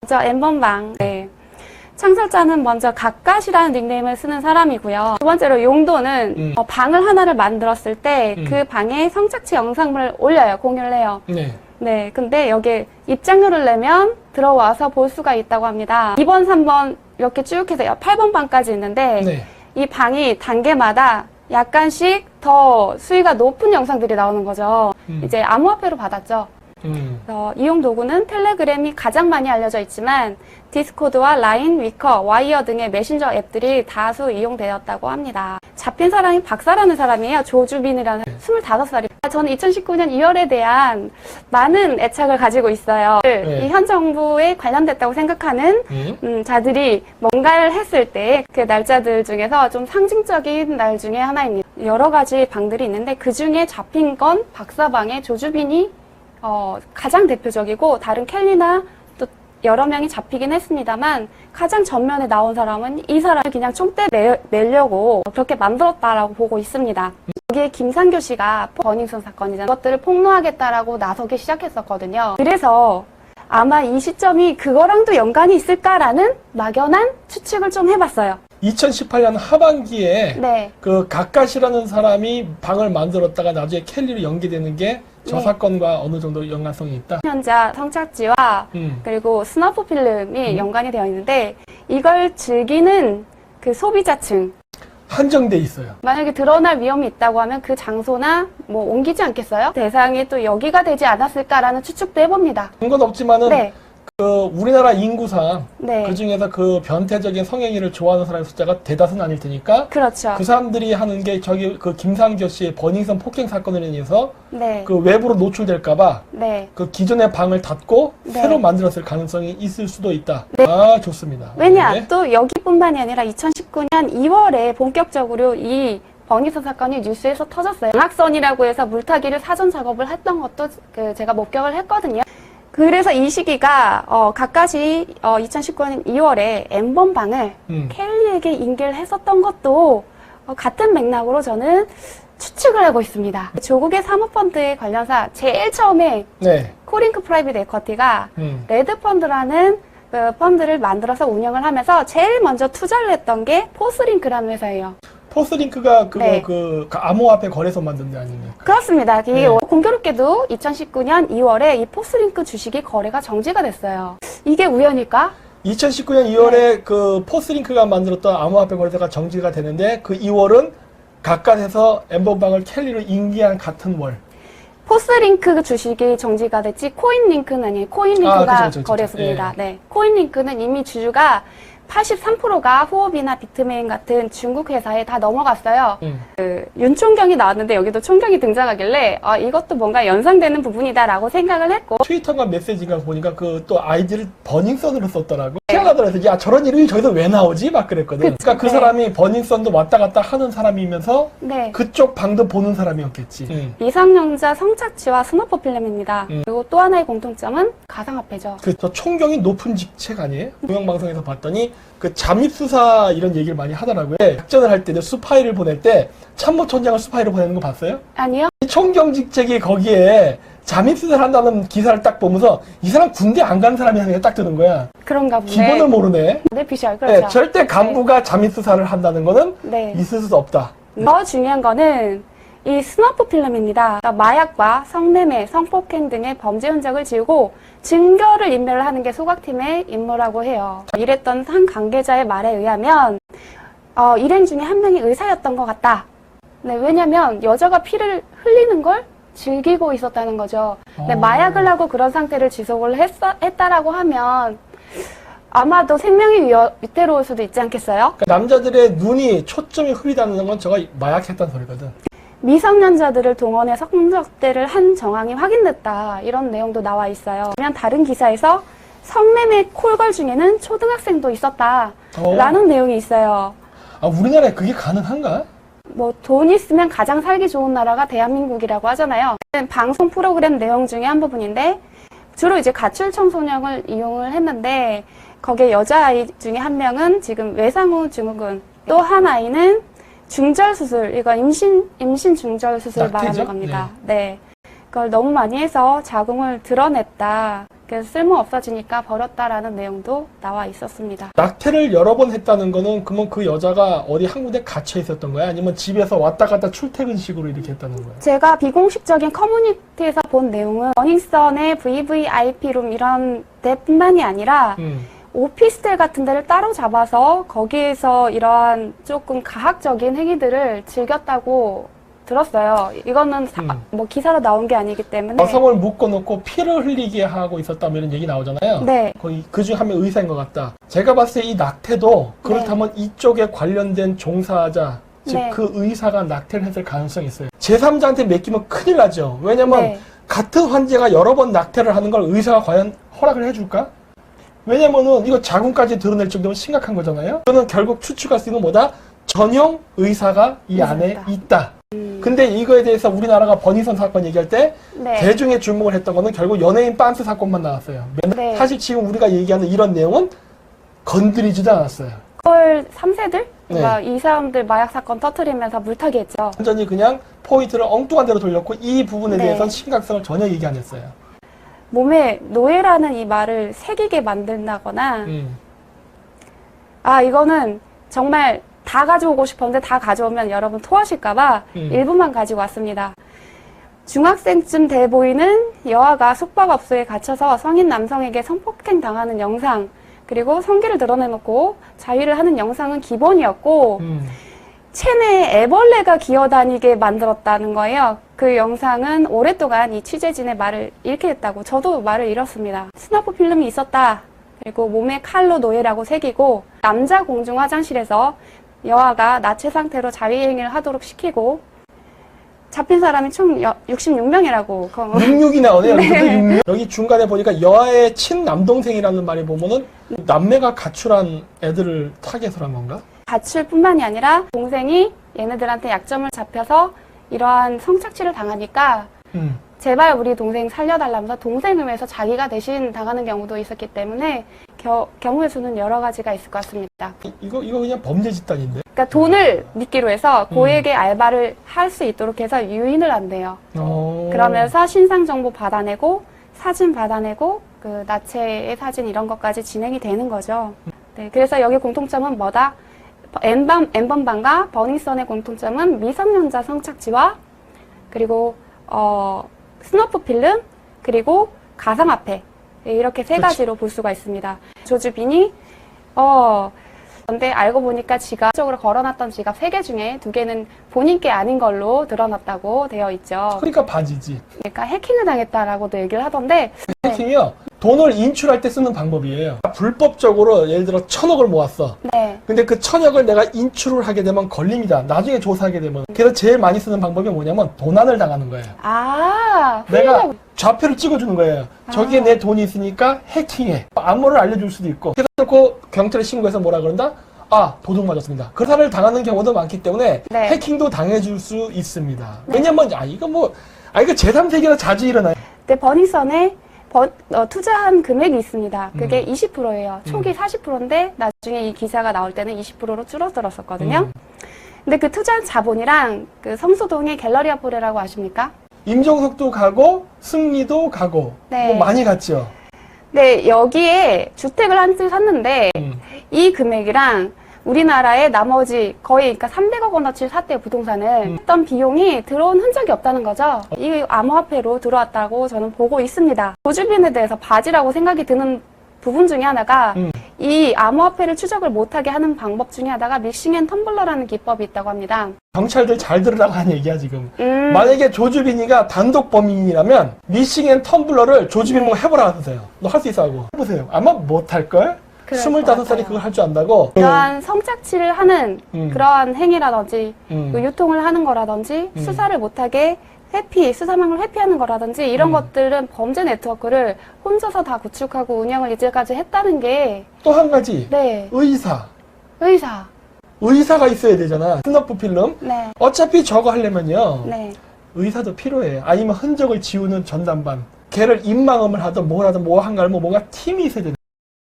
먼저 N번방. 네. 창설자는 먼저 각갓이라는 닉네임을 쓰는 사람이고요. 두 번째로 용도는 방을 하나를 만들었을 때 그 방에 성착취 영상물을 올려요. 공유를 해요. 네. 네. 근데 여기에 입장료를 내면 들어와서 볼 수가 있다고 합니다. 2번, 3번 이렇게 쭉 해서 8번 방까지 있는데 네. 이 방이 단계마다 약간씩 더 수위가 높은 영상들이 나오는 거죠. 이제 암호화폐로 받았죠. 이용 도구는 텔레그램이 가장 많이 알려져 있지만 디스코드와 라인, 위커, 와이어 등의 메신저 앱들이 다수 이용되었다고 합니다. 잡힌 사람이 박사라는 사람이에요. 조주빈이라는 25살이. 저는 2019년 2월에 대한 많은 애착을 가지고 있어요. 네. 이 현 정부에 관련됐다고 생각하는 자들이 뭔가를 했을 때 그 날짜들 중에서 좀 상징적인 날 중에 하나입니다. 여러 가지 방들이 있는데 그 중에 잡힌 건 박사방의 조주빈이 가장 대표적이고 다른 켈리나 또 여러 명이 잡히긴 했습니다만 가장 전면에 나온 사람은 이 사람을 그냥 총대 내려고 그렇게 만들었다라고 보고 있습니다. 여기에 김상교 씨가 버닝썬 사건이잖아요. 그것들을 폭로하겠다라고 나서기 시작했었거든요. 그래서 아마 이 시점이 그거랑도 연관이 있을까라는 막연한 추측을 좀 해봤어요. 2018년 하반기에 네. 그 각갓이라는 사람이 방을 만들었다가 나중에 켈리로 연계되는 게 저 네. 사건과 어느 정도 연관성이 있다. 현자 성착취와 그리고 스너프 필름이 연관이 되어 있는데 이걸 즐기는 그 소비자층 한정돼 있어요. 만약에 드러날 위험이 있다고 하면 그 장소나 뭐 옮기지 않겠어요? 대상이 또 여기가 되지 않았을까라는 추측도 해봅니다. 그런 건 없지만은 네. 그 우리나라 인구상 네. 그 중에서 그 변태적인 성행위를 좋아하는 사람의 숫자가 대다수는 아닐 테니까 그렇죠. 그 사람들이 하는 게 저기 그 김상교 씨의 버닝썬 폭행 사건으로 인해서 네. 그 외부로 노출될까봐 네. 그 기존의 방을 닫고 네. 새로 만들었을 가능성이 있을 수도 있다. 네. 아, 좋습니다. 왜냐? 네. 또 여기뿐만이 아니라 2019년 2월에 본격적으로 이 버닝썬 사건이 뉴스에서 터졌어요. 장학선이라고 해서 물타기를 사전 작업을 했던 것도 제가 목격을 했거든요. 그래서 이 시기가 각각이 2019년 2월에 N번방을 켈리에게 인계를 했었던 것도 같은 맥락으로 저는 추측을 하고 있습니다. 조국의 사모펀드의 관련사 제일 처음에 네. 코링크 프라이빗 에쿼티가 레드펀드라는 그 펀드를 만들어서 운영을 하면서 제일 먼저 투자를 했던 게 포스링크라는 회사예요. 포스링크가 그거 네. 그 암호화폐 거래소 만든 데 아닙니까? 그렇습니다. 이게 네. 공교롭게도 2019년 2월에 이 포스링크 주식이 거래가 정지가 됐어요. 이게 우연일까? 2019년 2월에 그 포스링크가 만들었던 암호화폐 거래소가 정지가 되는데 그 2월은 각각에서 N번방을 켈리로 인계한 같은 월. 포스링크 주식이 정지가 됐지 코인링크는 아니에요. 코인링크가 그쵸. 거래소입니다. 예. 네. 코인링크는 이미 주주가 83%가 후업이나 비트메인 같은 중국 회사에 다 넘어갔어요. 윤총경이 나왔는데 여기도 총경이 등장하길래 이것도 뭔가 연상되는 부분이다라고 생각을 했고 트위터가 메시지가 보니까 그 또 아이디를 버닝썬으로 썼더라고. 희한하더라고요. 야, 저런 이름이 저기서 왜 나오지? 막 그랬거든. 그러니까 그 네. 사람이 버닝썬도 왔다 갔다 하는 사람이면서 네. 그쪽 방도 보는 사람이었겠지. 미성년자 성착취와 스너프 필름입니다. 그리고 또 하나의 공통점은 가상화폐죠. 저 총경이 높은 직책 아니에요? 공영방송에서 봤더니 그 잠입수사 이런 얘기를 많이 하더라고요. 작전을 할 때 스파이를 보낼 때 참모총장을 스파이로 보내는 거 봤어요? 아니요? 총경 직책이 거기에 잠입수사를 한다는 기사를 딱 보면서 이 사람 군대 안 가는 사람이 하는 게 딱 드는 거야. 그런가 보네. 기본을 모르네. 네, PR, 그렇죠. 네, 절대 간부가 잠입수사를 한다는 거는 네. 있을 수 없다. 더 중요한 거는 이 스너프 필름입니다. 그러니까 마약과 성매매, 성폭행 등의 범죄 흔적을 지우고 증거를 인멸을 하는 게 소각팀의 임무라고 해요. 이랬던 한 관계자의 말에 의하면 일행 중에 한 명이 의사였던 것 같다. 네, 왜냐면 여자가 피를 흘리는 걸 즐기고 있었다는 거죠. 근데 마약을 하고 그런 상태를 지속을 했다라고 하면 아마도 생명이 위태로울 수도 있지 않겠어요? 그러니까 남자들의 눈이 초점이 흐리다는 건 저가 마약했다는 소리거든. 미성년자들을 동원해 성적대를 한 정황이 확인됐다. 이런 내용도 나와 있어요. 그러면 다른 기사에서 성매매 콜걸 중에는 초등학생도 있었다. 라는 내용이 있어요. 아, 우리나라에 그게 가능한가? 뭐 돈 있으면 가장 살기 좋은 나라가 대한민국이라고 하잖아요. 방송 프로그램 내용 중에 한 부분인데 주로 이제 가출 청소년을 이용을 했는데 거기에 여자아이 중에 한 명은 지금 외상후 증후군, 또 한 아이는 중절수술, 이거 임신 중절수술 말하는 겁니다. 네. 그걸 너무 많이 해서 자궁을 드러냈다. 그래서 쓸모 없어지니까 버렸다라는 내용도 나와 있었습니다. 낙태를 여러 번 했다는 거는 그러면 그 여자가 어디 한 군데 갇혀 있었던 거야? 아니면 집에서 왔다 갔다 출퇴근식으로 이렇게 했다는 거야? 제가 비공식적인 커뮤니티에서 본 내용은 버닝썬의 VVIP룸 이런 데뿐만이 아니라 오피스텔 같은 데를 따로 잡아서 거기에서 이러한 조금 가학적인 행위들을 즐겼다고 들었어요. 이거는 뭐 기사로 나온 게 아니기 때문에. 여성을 묶어놓고 피를 흘리게 하고 있었다면 이런 얘기 나오잖아요. 네. 거의 그중 한 명 의사인 것 같다. 제가 봤을 때 이 낙태도 그렇다면 이쪽에 관련된 종사자, 즉 네. 그 의사가 낙태를 했을 가능성이 있어요. 제3자한테 맡기면 큰일 나죠. 왜냐면 네. 같은 환자가 여러 번 낙태를 하는 걸 의사가 과연 허락을 해줄까? 왜냐면은 이거 자궁까지 드러낼 정도면 심각한 거잖아요. 이거는 결국 추측할 수 있는 뭐다? 전용 의사가 이 안에 있다. 근데 이거에 대해서 우리나라가 버닝썬 사건 얘기할 때 네. 대중의 주목을 했던 거는 결국 연예인 빤스 사건만 나왔어요. 네. 사실 지금 우리가 얘기하는 이런 내용은 건드리지도 않았어요. 그걸 3세들? 그러니까 네. 이 사람들 마약 사건 터트리면서 물타기 했죠. 완전히 그냥 포인트를 엉뚱한 데로 돌렸고 이 부분에 네. 대해서는 심각성을 전혀 얘기 안 했어요. 몸에 노예라는 이 말을 새기게 만든다거나 아 이거는 정말 다 가져오고 싶었는데 다 가져오면 여러분 토하실까봐 일부만 가지고 왔습니다. 중학생쯤 돼 보이는 여아가 숙박업소에 갇혀서 성인 남성에게 성폭행 당하는 영상 그리고 성기를 드러내놓고 자위를 하는 영상은 기본이었고 체내에 애벌레가 기어다니게 만들었다는 거예요. 그 영상은 오랫동안 이 취재진의 말을 잃게 됐다고 저도 말을 잃었습니다. 스너프 필름이 있었다. 그리고 몸에 칼로 노예라고 새기고 남자 공중 화장실에서 여아가 나체 상태로 자위행위를 하도록 시키고 잡힌 사람이 총 66명이라고 66이 나오네요. 네. 근데 66. 여기 중간에 보니까 여아의 친남동생이라는 말이 보면은 남매가 가출한 애들을 타겟으로 한 건가? 가출뿐만이 아니라 동생이 얘네들한테 약점을 잡혀서 이러한 성착취를 당하니까 제발 우리 동생 살려달라면서 동생을 위해서 자기가 대신 당하는 경우도 있었기 때문에 경우의 수는 여러 가지가 있을 것 같습니다. 이거 그냥 범죄 집단인데. 그러니까 돈을 믿기로 해서 고액의 알바를 할 수 있도록 해서 유인을 한대요. 그러면서 신상 정보 받아내고 사진 받아내고 그 나체의 사진 이런 것까지 진행이 되는 거죠. 네, 그래서 여기 공통점은 뭐다? 엠번방과 버닝썬의 공통점은 미성년자 성착취와 그리고 스너프 필름 그리고 가상화폐 이렇게 세 가지로 볼 수가 있습니다. 조주빈이 근데 알고 보니까 지갑적으로 걸어놨던 지갑 3개 중에 2개는 본인께 아닌 걸로 드러났다고 되어 있죠. 그러니까 바지지. 그러니까 해킹을 당했다라고도 얘기를 하던데 해킹이요. 돈을 인출할 때 쓰는 방법이에요. 불법적으로 예를 들어 1,000억을 모았어. 네. 근데 그 1,000억을 내가 인출을 하게 되면 걸립니다. 나중에 조사하게 되면. 그래서 제일 많이 쓰는 방법이 뭐냐면 도난을 당하는 거예요. 내가 좌표를 찍어주는 거예요. 저기에 내 돈이 있으니까 해킹해. 암호를 알려줄 수도 있고. 그래서 그 경찰에 신고해서 뭐라 그런다? 도둑 맞았습니다. 그 사람을 당하는 경우도 많기 때문에 네. 해킹도 당해줄 수 있습니다. 왜냐면 이거 제3세계로 자주 일어나요. 근데 버닝썬에 투자한 금액이 있습니다. 그게 20%예요. 초기 40%인데 나중에 이 기사가 나올 때는 20%로 줄어들었었거든요. 근데 그 투자한 자본이랑 그 성수동의 갤러리아 포레라고 아십니까? 임종석도 가고 승리도 가고 네. 뭐 많이 갔죠. 네, 여기에 주택을 한 채 샀는데 이 금액이랑 우리나라의 나머지 거의 그러니까 300억 원어치 샀대요, 부동산을. 했던 비용이 들어온 흔적이 없다는 거죠. 이 암호화폐로 들어왔다고 저는 보고 있습니다. 조주빈에 대해서 바지라고 생각이 드는 부분 중에 하나가 이 암호화폐를 추적을 못하게 하는 방법 중에 하나가 믹싱 앤 텀블러라는 기법이 있다고 합니다. 경찰들 잘 들으라고 하는 얘기야 지금. 만약에 조주빈이가 단독 범인이라면 믹싱 앤 텀블러를 조주빈 보고 해보라 하세요. 너 할 수 있어 하고. 해보세요. 아마 못할걸? 그럴 것 25살이 같아요. 그걸 할 줄 안다고. 이러한 성착취를 하는 그러한 행위라든지 그 유통을 하는 거라든지 수사를 못하게 수사망을 회피하는 거라든지 이런 것들은 범죄 네트워크를 혼자서 다 구축하고 운영을 이제까지 했다는 게 또 한 가지. 네. 의사가 있어야 되잖아. 스너프 필름. 네. 어차피 저거 하려면요. 네. 의사도 필요해. 아니면 흔적을 지우는 전담반. 걔를 입망음을 하든 뭘 하든 뭐 한가 뭐 뭔가 팀이 있어야 돼.